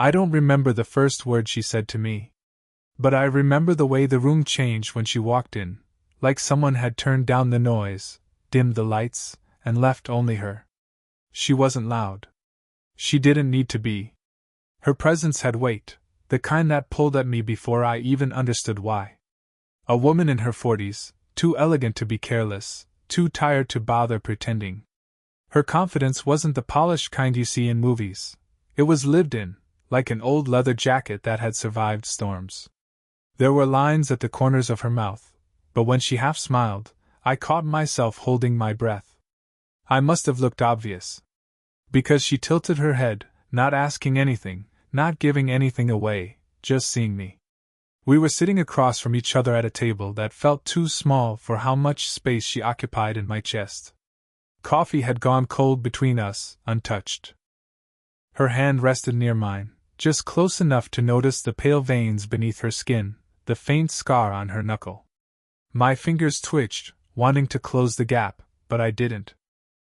I don't remember the first word she said to me. But I remember the way the room changed when she walked in, like someone had turned down the noise, dimmed the lights, and left only her. She wasn't loud. She didn't need to be. Her presence had weight, the kind that pulled at me before I even understood why. A woman in her 40s, too elegant to be careless, too tired to bother pretending. Her confidence wasn't the polished kind you see in movies. It was lived in, like an old leather jacket that had survived storms. There were lines at the corners of her mouth, but when she half smiled, I caught myself holding my breath. I must have looked obvious. Because she tilted her head, not asking anything, not giving anything away, just seeing me. We were sitting across from each other at a table that felt too small for how much space she occupied in my chest. Coffee had gone cold between us, untouched. Her hand rested near mine, just close enough to notice the pale veins beneath her skin, the faint scar on her knuckle. My fingers twitched, wanting to close the gap, but I didn't.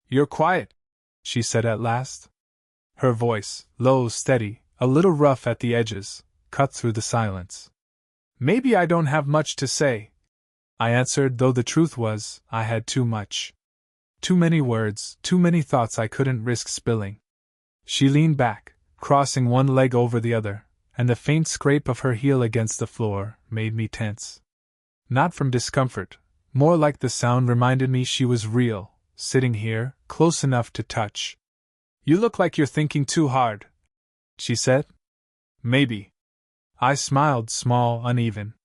"You're quiet," she said at last. Her voice, low, steady, a little rough at the edges, cut through the silence. "Maybe I don't have much to say," I answered, though the truth was, I had too much. Too many words, too many thoughts I couldn't risk spilling. She leaned back, crossing one leg over the other, and the faint scrape of her heel against the floor made me tense. Not from discomfort, more like the sound reminded me she was real, sitting here, close enough to touch. "You look like you're thinking too hard," she said. "Maybe." I smiled, small, uneven.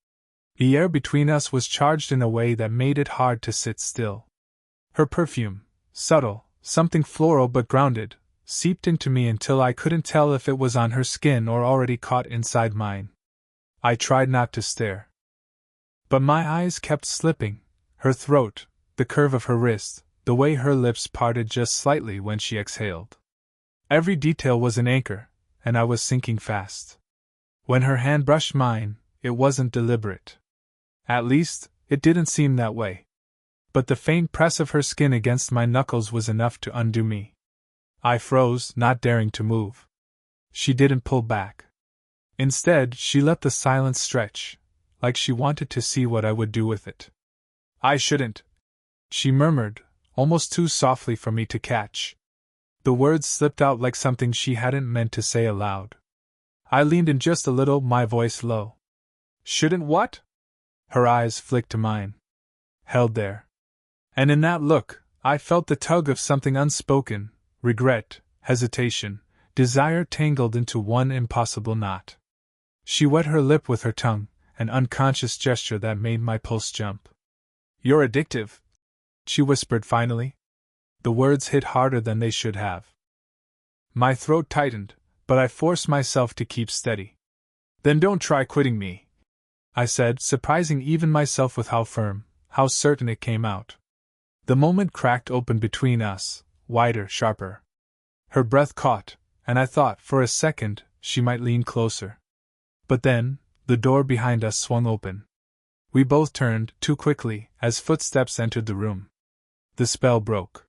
The air between us was charged in a way that made it hard to sit still. Her perfume, subtle, something floral but grounded, seeped into me until I couldn't tell if it was on her skin or already caught inside mine. I tried not to stare. But my eyes kept slipping, her throat, the curve of her wrist, the way her lips parted just slightly when she exhaled. Every detail was an anchor, and I was sinking fast. When her hand brushed mine, it wasn't deliberate. At least, it didn't seem that way. But the faint press of her skin against my knuckles was enough to undo me. I froze, not daring to move. She didn't pull back. Instead, she let the silence stretch, like she wanted to see what I would do with it. "I shouldn't," she murmured, almost too softly for me to catch. The words slipped out like something she hadn't meant to say aloud. I leaned in just a little, my voice low. "Shouldn't what?" Her eyes flicked to mine. Held there. And in that look, I felt the tug of something unspoken, regret, hesitation, desire tangled into one impossible knot. She wet her lip with her tongue, an unconscious gesture that made my pulse jump. "You're addictive," she whispered finally. The words hit harder than they should have. My throat tightened, but I forced myself to keep steady. "Then don't try quitting me," I said, surprising even myself with how firm, how certain it came out. The moment cracked open between us, wider, sharper. Her breath caught, and I thought, for a second, she might lean closer. But then, the door behind us swung open. We both turned, too quickly, as footsteps entered the room. The spell broke.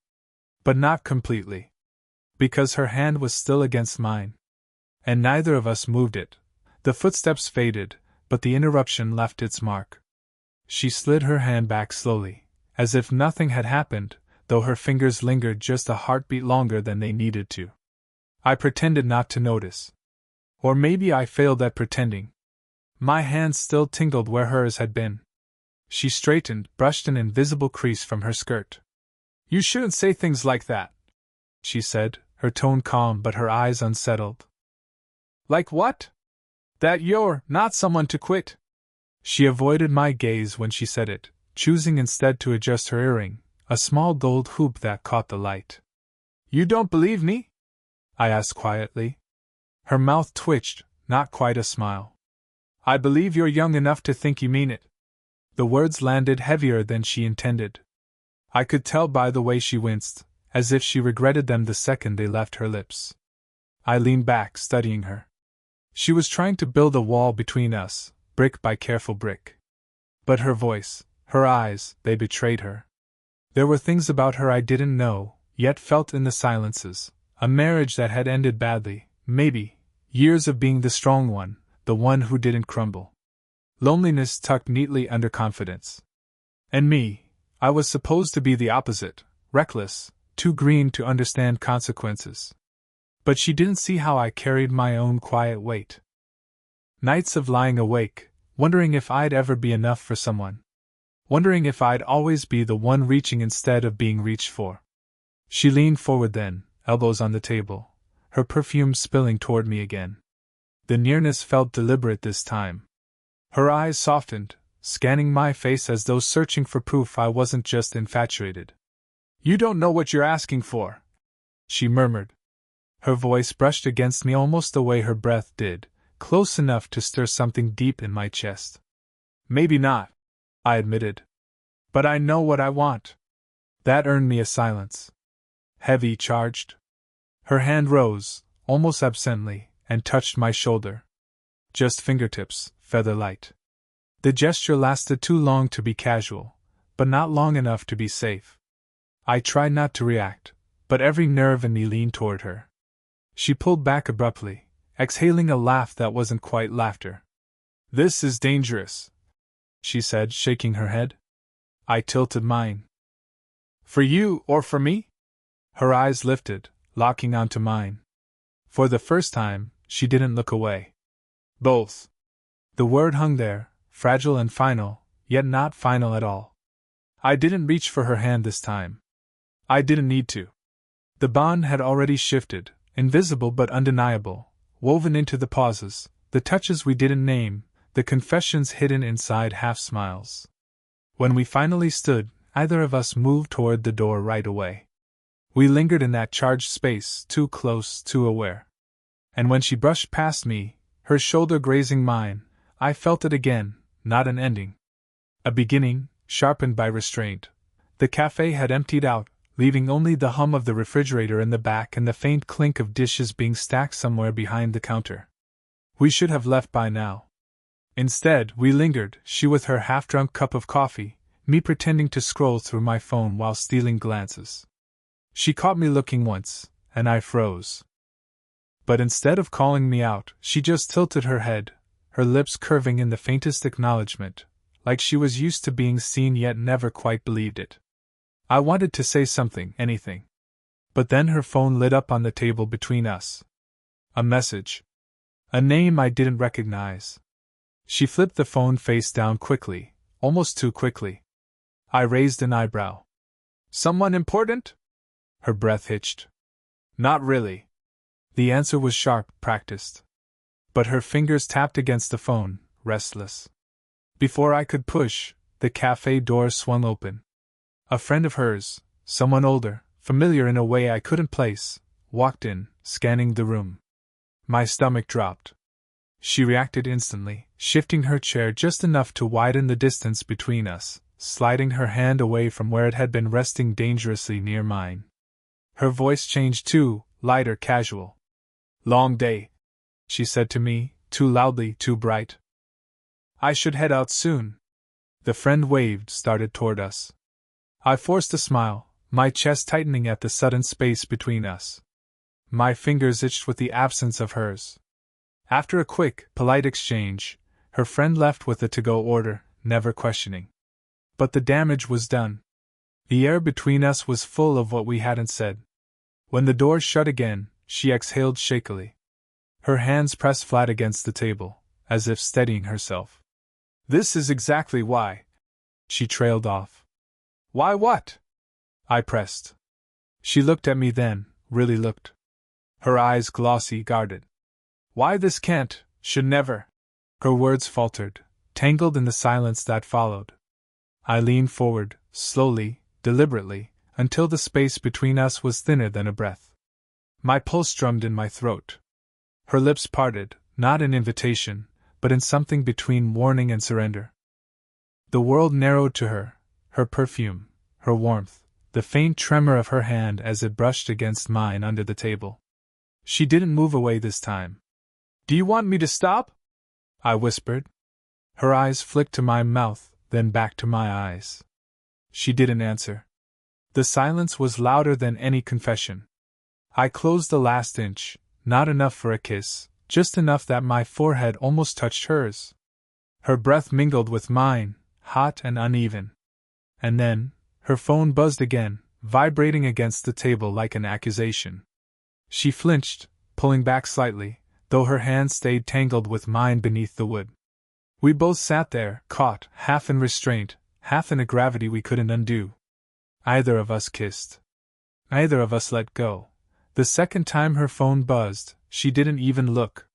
But not completely. Because her hand was still against mine. And neither of us moved it. The footsteps faded, but the interruption left its mark. She slid her hand back slowly, as if nothing had happened, though her fingers lingered just a heartbeat longer than they needed to. I pretended not to notice. Or maybe I failed at pretending. My hand still tingled where hers had been. She straightened, brushed an invisible crease from her skirt. "You shouldn't say things like that," she said, her tone calm but her eyes unsettled. "Like what?" "That you're not someone to quit." She avoided my gaze when she said it, choosing instead to adjust her earring, a small gold hoop that caught the light. "You don't believe me?" I asked quietly. Her mouth twitched, not quite a smile. "I believe you're young enough to think you mean it." The words landed heavier than she intended. I could tell by the way she winced, as if she regretted them the second they left her lips. I leaned back, studying her. She was trying to build a wall between us, brick by careful brick. But her voice, her eyes, they betrayed her. There were things about her I didn't know, yet felt in the silences. A marriage that had ended badly, maybe, Years of being the strong one, the one who didn't crumble. Loneliness tucked neatly under confidence. And me, I was supposed to be the opposite, reckless, too green to understand consequences. But she didn't see how I carried my own quiet weight. Nights of lying awake, wondering if I'd ever be enough for someone. Wondering if I'd always be the one reaching instead of being reached for. She leaned forward then, elbows on the table, her perfume spilling toward me again. The nearness felt deliberate this time. Her eyes softened, scanning my face as though searching for proof I wasn't just infatuated. "You don't know what you're asking for," she murmured. Her voice brushed against me almost the way her breath did, close enough to stir something deep in my chest. "Maybe not," I admitted. "But I know what I want." That earned me a silence. Heavy, charged. Her hand rose, almost absently, and touched my shoulder. Just fingertips, feather light. The gesture lasted too long to be casual, but not long enough to be safe. I tried not to react, but every nerve in me leaned toward her. She pulled back abruptly, exhaling a laugh that wasn't quite laughter. "This is dangerous," she said, shaking her head. I tilted mine. "For you or for me?" Her eyes lifted, locking onto mine. For the first time, she didn't look away. "Both." The word hung there, fragile and final, yet not final at all. I didn't reach for her hand this time. I didn't need to. The bond had already shifted, invisible but undeniable, woven into the pauses, the touches we didn't name, the confessions hidden inside half-smiles. When we finally stood, either of us moved toward the door right away. We lingered in that charged space, too close, too aware. And when she brushed past me, her shoulder grazing mine, I felt it again, not an ending. A beginning, sharpened by restraint. The cafe had emptied out, leaving only the hum of the refrigerator in the back and the faint clink of dishes being stacked somewhere behind the counter. We should have left by now. Instead, we lingered, she with her half-drunk cup of coffee, me pretending to scroll through my phone while stealing glances. She caught me looking once, and I froze. But instead of calling me out, she just tilted her head, her lips curving in the faintest acknowledgement, like she was used to being seen yet never quite believed it. I wanted to say something, anything. But then her phone lit up on the table between us. A message. A name I didn't recognize. She flipped the phone face down quickly, almost too quickly. I raised an eyebrow. "Someone important?" Her breath hitched. "Not really." The answer was sharp, practiced. But her fingers tapped against the phone, restless. Before I could push, the cafe door swung open. A friend of hers, someone older, familiar in a way I couldn't place, walked in, scanning the room. My stomach dropped. She reacted instantly, shifting her chair just enough to widen the distance between us, sliding her hand away from where it had been resting dangerously near mine. Her voice changed too, lighter, casual. "Long day," she said to me, too loudly, too bright. "I should head out soon." The friend waved, started toward us. I forced a smile, my chest tightening at the sudden space between us. My fingers itched with the absence of hers. After a quick, polite exchange, her friend left with a to-go order, never questioning. But the damage was done. The air between us was full of what we hadn't said. When the door shut again, she exhaled shakily. Her hands pressed flat against the table, as if steadying herself. "This is exactly why," she trailed off. "Why what?" I pressed. She looked at me then, really looked. Her eyes glossy, guarded. "Why this can't, should never." Her words faltered, tangled in the silence that followed. I leaned forward, slowly, deliberately, until the space between us was thinner than a breath. My pulse drummed in my throat. Her lips parted, not in invitation, but in something between warning and surrender. The world narrowed to her, her perfume, her warmth, the faint tremor of her hand as it brushed against mine under the table. She didn't move away this time. "Do you want me to stop?" I whispered. Her eyes flicked to my mouth, then back to my eyes. She didn't answer. The silence was louder than any confession. I closed the last inch, not enough for a kiss, just enough that my forehead almost touched hers. Her breath mingled with mine, hot and uneven. And then, her phone buzzed again, vibrating against the table like an accusation. She flinched, pulling back slightly, though her hand stayed tangled with mine beneath the wood. We both sat there, caught, half in restraint, half in a gravity we couldn't undo. Neither of us kissed. Neither of us let go. The second time her phone buzzed, she didn't even look.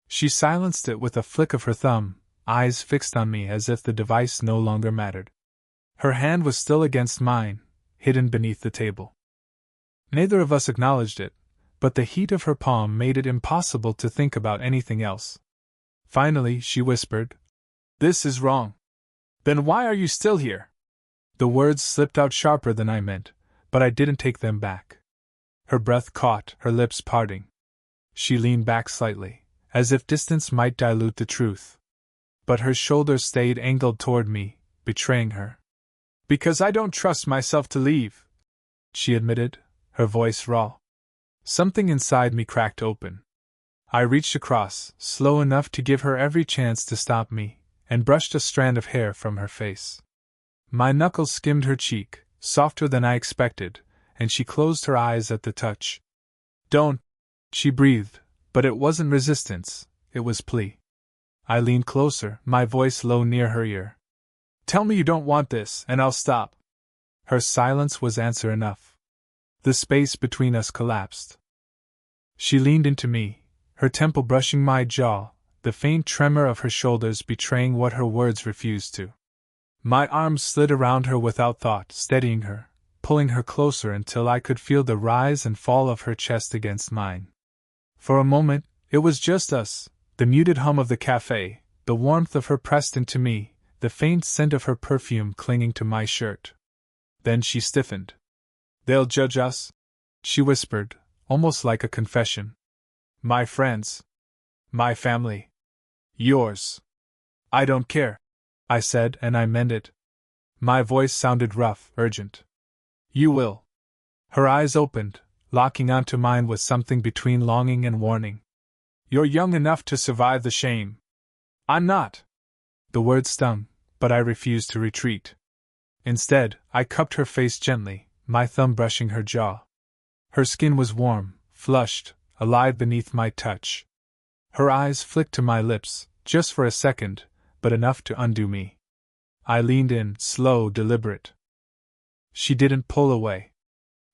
She silenced it with a flick of her thumb, eyes fixed on me as if the device no longer mattered. Her hand was still against mine, hidden beneath the table. Neither of us acknowledged it, but the heat of her palm made it impossible to think about anything else. Finally, she whispered, "This is wrong." "Then why are you still here?" The words slipped out sharper than I meant, but I didn't take them back. Her breath caught, her lips parting. She leaned back slightly, as if distance might dilute the truth. But her shoulders stayed angled toward me, betraying her. "Because I don't trust myself to leave," she admitted, her voice raw. Something inside me cracked open. I reached across, slow enough to give her every chance to stop me, and brushed a strand of hair from her face. My knuckles skimmed her cheek, softer than I expected, and she closed her eyes at the touch. "Don't," she breathed, but it wasn't resistance, it was plea. I leaned closer, my voice low near her ear. "Tell me you don't want this, and I'll stop." Her silence was answer enough. The space between us collapsed. She leaned into me, her temple brushing my jaw, the faint tremor of her shoulders betraying what her words refused to. My arms slid around her without thought, steadying her, pulling her closer until I could feel the rise and fall of her chest against mine. For a moment, it was just us, the muted hum of the cafe, the warmth of her pressed into me, the faint scent of her perfume clinging to my shirt. Then she stiffened. "They'll judge us," she whispered, almost like a confession. "My friends. My family. Yours." "I don't care," I said, and I meant it. My voice sounded rough, urgent. "You will." Her eyes opened, locking onto mine with something between longing and warning. "You're young enough to survive the shame." "I'm not." The word stung, but I refused to retreat. Instead, I cupped her face gently, my thumb brushing her jaw. Her skin was warm, flushed, alive beneath my touch. Her eyes flicked to my lips, just for a second, but enough to undo me. I leaned in, slow, deliberate. She didn't pull away.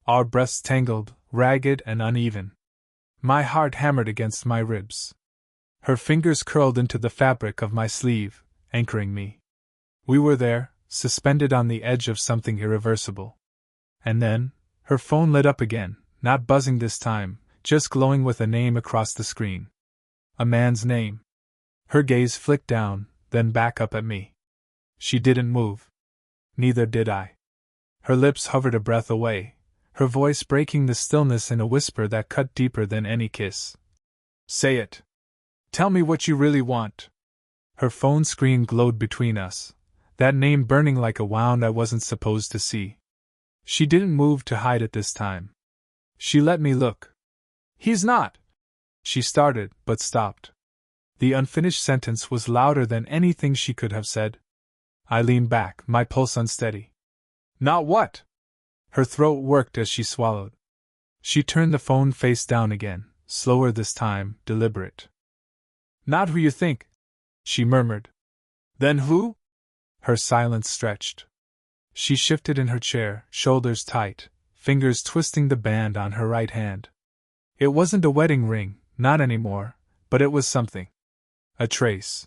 Our breaths tangled, ragged and uneven. My heart hammered against my ribs. Her fingers curled into the fabric of my sleeve, anchoring me. We were there, suspended on the edge of something irreversible. And then, her phone lit up again, not buzzing this time, just glowing with a name across the screen. A man's name. Her gaze flicked down, then back up at me. She didn't move. Neither did I. Her lips hovered a breath away, her voice breaking the stillness in a whisper that cut deeper than any kiss. "Say it. Tell me what you really want." Her phone screen glowed between us, that name burning like a wound I wasn't supposed to see. She didn't move to hide it this time. She let me look. "He's not," she started, but stopped. The unfinished sentence was louder than anything she could have said. I leaned back, my pulse unsteady. "Not what?" Her throat worked as she swallowed. She turned the phone face down again, slower this time, deliberate. "Not who you think," she murmured. "Then who?" Her silence stretched. She shifted in her chair, shoulders tight, fingers twisting the band on her right hand. It wasn't a wedding ring, not anymore, but it was something. A trace.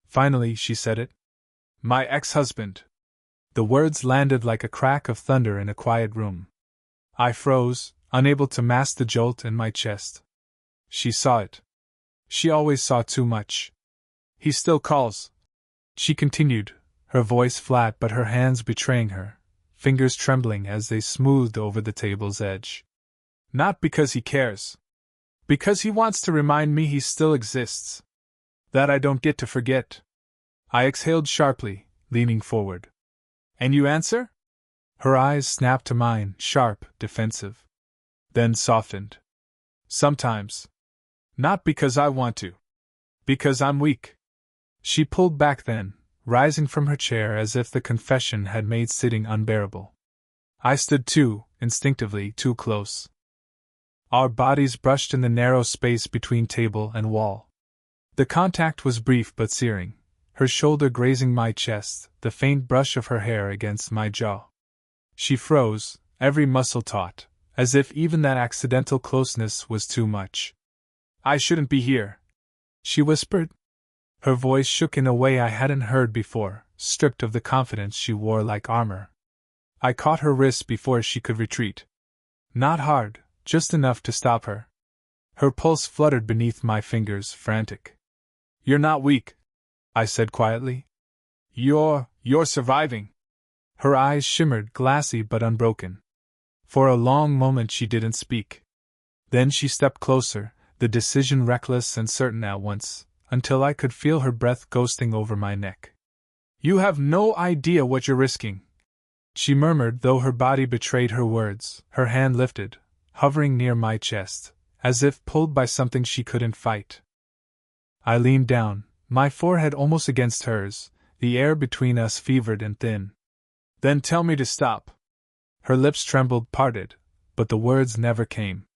Finally, she said it. "My ex-husband." The words landed like a crack of thunder in a quiet room. I froze, unable to mask the jolt in my chest. She saw it. She always saw too much. "He still calls," she continued, her voice flat but her hands betraying her, fingers trembling as they smoothed over the table's edge. "Not because he cares. Because he wants to remind me he still exists. That I don't get to forget." I exhaled sharply, leaning forward. "And you answer?" Her eyes snapped to mine, sharp, defensive. Then softened. "Sometimes." Not because I want to. Because I'm weak. She pulled back then, rising from her chair as if the confession had made sitting unbearable. I stood too, instinctively, too close. Our bodies brushed in the narrow space between table and wall. The contact was brief but searing, her shoulder grazing my chest, the faint brush of her hair against my jaw. She froze, every muscle taut, as if even that accidental closeness was too much. I shouldn't be here, she whispered. Her voice shook in a way I hadn't heard before, stripped of the confidence she wore like armor. I caught her wrist before she could retreat. Not hard, just enough to stop her. Her pulse fluttered beneath my fingers, frantic. You're not weak, I said quietly. You're surviving. Her eyes shimmered, glassy but unbroken. For a long moment she didn't speak. Then she stepped closer, the decision reckless and certain at once, until I could feel her breath ghosting over my neck. You have no idea what you're risking, she murmured, though her body betrayed her words, her hand lifted, hovering near my chest, as if pulled by something she couldn't fight. I leaned down, my forehead almost against hers, the air between us fevered and thin. Then tell me to stop. Her lips trembled, parted, but the words never came.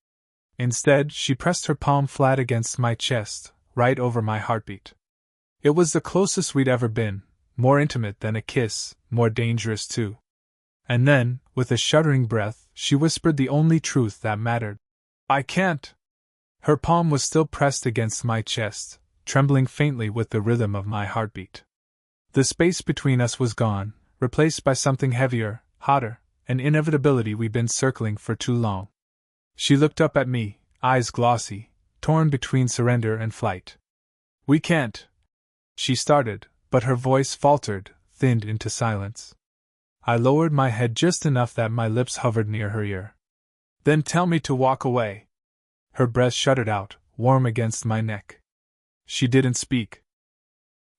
Instead, she pressed her palm flat against my chest, right over my heartbeat. It was the closest we'd ever been, more intimate than a kiss, more dangerous too. And then, with a shuddering breath, she whispered the only truth that mattered. I can't. Her palm was still pressed against my chest, trembling faintly with the rhythm of my heartbeat. The space between us was gone, replaced by something heavier, hotter, an inevitability we'd been circling for too long. She looked up at me, eyes glossy, torn between surrender and flight. We can't. She started, but her voice faltered, thinned into silence. I lowered my head just enough that my lips hovered near her ear. Then tell me to walk away. Her breath shuddered out, warm against my neck. She didn't speak.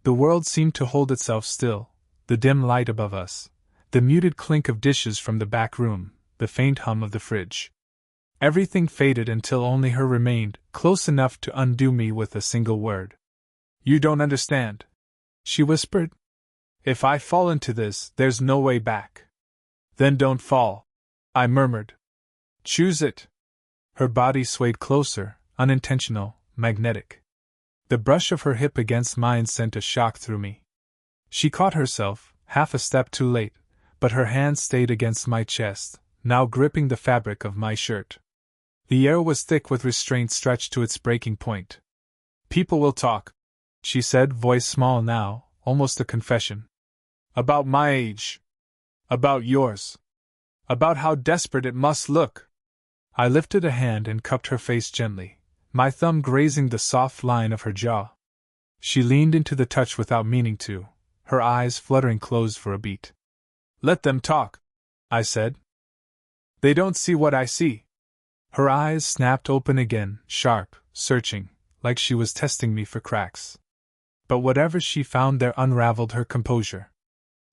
The world seemed to hold itself still, the dim light above us, the muted clink of dishes from the back room, the faint hum of the fridge. Everything faded until only her remained, close enough to undo me with a single word. You don't understand, she whispered. If I fall into this, there's no way back. Then don't fall, I murmured. Choose it. Her body swayed closer, unintentional, magnetic. The brush of her hip against mine sent a shock through me. She caught herself, half a step too late, but her hand stayed against my chest, now gripping the fabric of my shirt. The air was thick with restraint stretched to its breaking point. People will talk, she said, voice small now, almost a confession. About my age. About yours. About how desperate it must look. I lifted a hand and cupped her face gently, my thumb grazing the soft line of her jaw. She leaned into the touch without meaning to, her eyes fluttering closed for a beat. Let them talk, I said. They don't see what I see. Her eyes snapped open again, sharp, searching, like she was testing me for cracks. But whatever she found there unraveled her composure.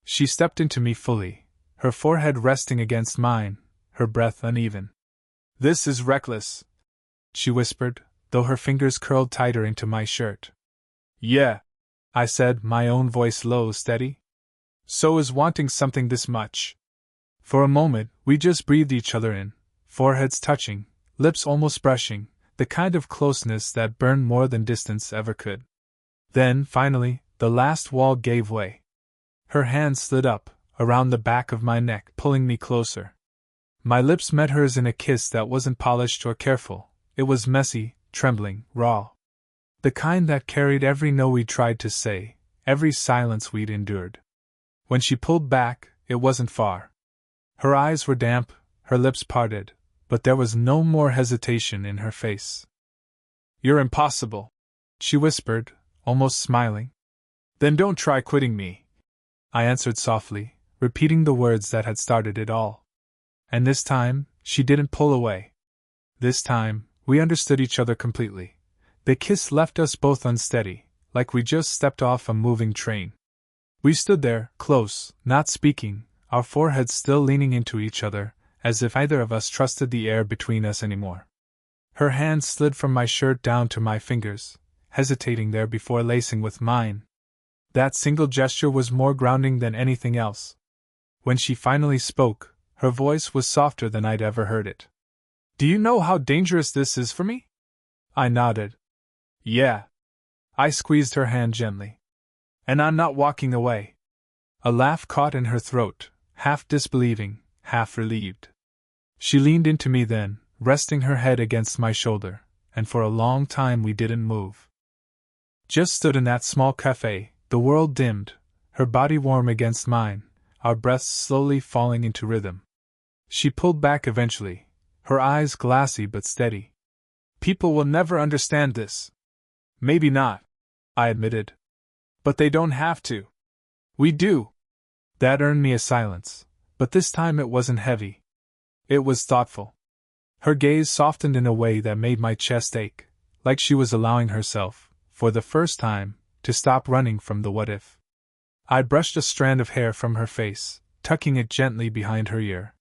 She stepped into me fully, her forehead resting against mine, her breath uneven. This is reckless, she whispered, though her fingers curled tighter into my shirt. Yeah, I said, my own voice low, steady. So is wanting something this much. For a moment, we just breathed each other in, foreheads touching, lips almost brushing, the kind of closeness that burned more than distance ever could. Then, finally, the last wall gave way. Her hand slid up, around the back of my neck, pulling me closer. My lips met hers in a kiss that wasn't polished or careful. It was messy, trembling, raw. The kind that carried every no we'd tried to say, every silence we'd endured. When she pulled back, it wasn't far. Her eyes were damp, her lips parted, but there was no more hesitation in her face. You're impossible, she whispered, almost smiling. Then don't try quitting me, I answered softly, repeating the words that had started it all. And this time, she didn't pull away. This time, we understood each other completely. The kiss left us both unsteady, like we just stepped off a moving train. We stood there, close, not speaking, our foreheads still leaning into each other, as if either of us trusted the air between us anymore. Her hand slid from my shirt down to my fingers, hesitating there before lacing with mine. That single gesture was more grounding than anything else. When she finally spoke, her voice was softer than I'd ever heard it. "Do you know how dangerous this is for me?" I nodded. "Yeah." I squeezed her hand gently. "And I'm not walking away." A laugh caught in her throat, half disbelieving, half relieved. She leaned into me then, resting her head against my shoulder, and for a long time we didn't move. Just stood in that small cafe, the world dimmed, her body warm against mine, our breaths slowly falling into rhythm. She pulled back eventually, her eyes glassy but steady. "People will never understand this." "Maybe not," I admitted. "But they don't have to." "We do." That earned me a silence, but this time it wasn't heavy. It was thoughtful. Her gaze softened in a way that made my chest ache, like she was allowing herself, for the first time, to stop running from the what if. I brushed a strand of hair from her face, tucking it gently behind her ear.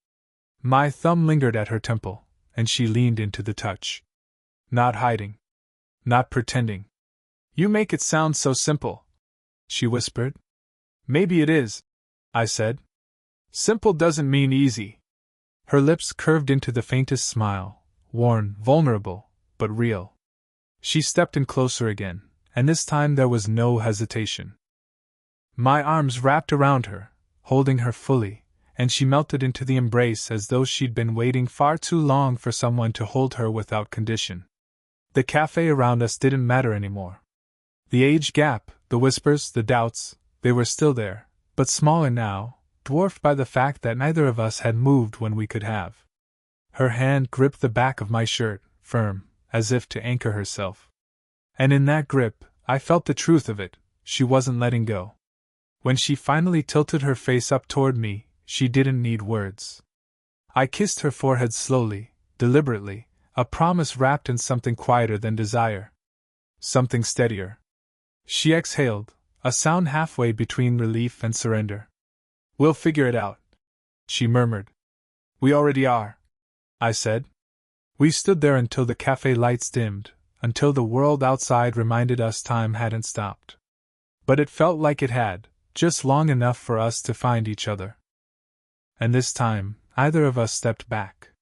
My thumb lingered at her temple, and she leaned into the touch. "Not hiding. Not pretending." "You make it sound so simple," she whispered. "Maybe it is," I said. "Simple doesn't mean easy." Her lips curved into the faintest smile, worn, vulnerable, but real. She stepped in closer again, and this time there was no hesitation. My arms wrapped around her, holding her fully, and she melted into the embrace as though she'd been waiting far too long for someone to hold her without condition. The cafe around us didn't matter anymore. The age gap, the whispers, the doubts, they were still there, but smaller now, dwarfed by the fact that neither of us had moved when we could have. Her hand gripped the back of my shirt, firm, as if to anchor herself. And in that grip, I felt the truth of it, she wasn't letting go. When she finally tilted her face up toward me, she didn't need words. I kissed her forehead slowly, deliberately, a promise wrapped in something quieter than desire. Something steadier. She exhaled, a sound halfway between relief and surrender. "We'll figure it out," she murmured. "We already are," I said. We stood there until the cafe lights dimmed, until the world outside reminded us time hadn't stopped. But it felt like it had, just long enough for us to find each other. And this time, neither of us stepped back.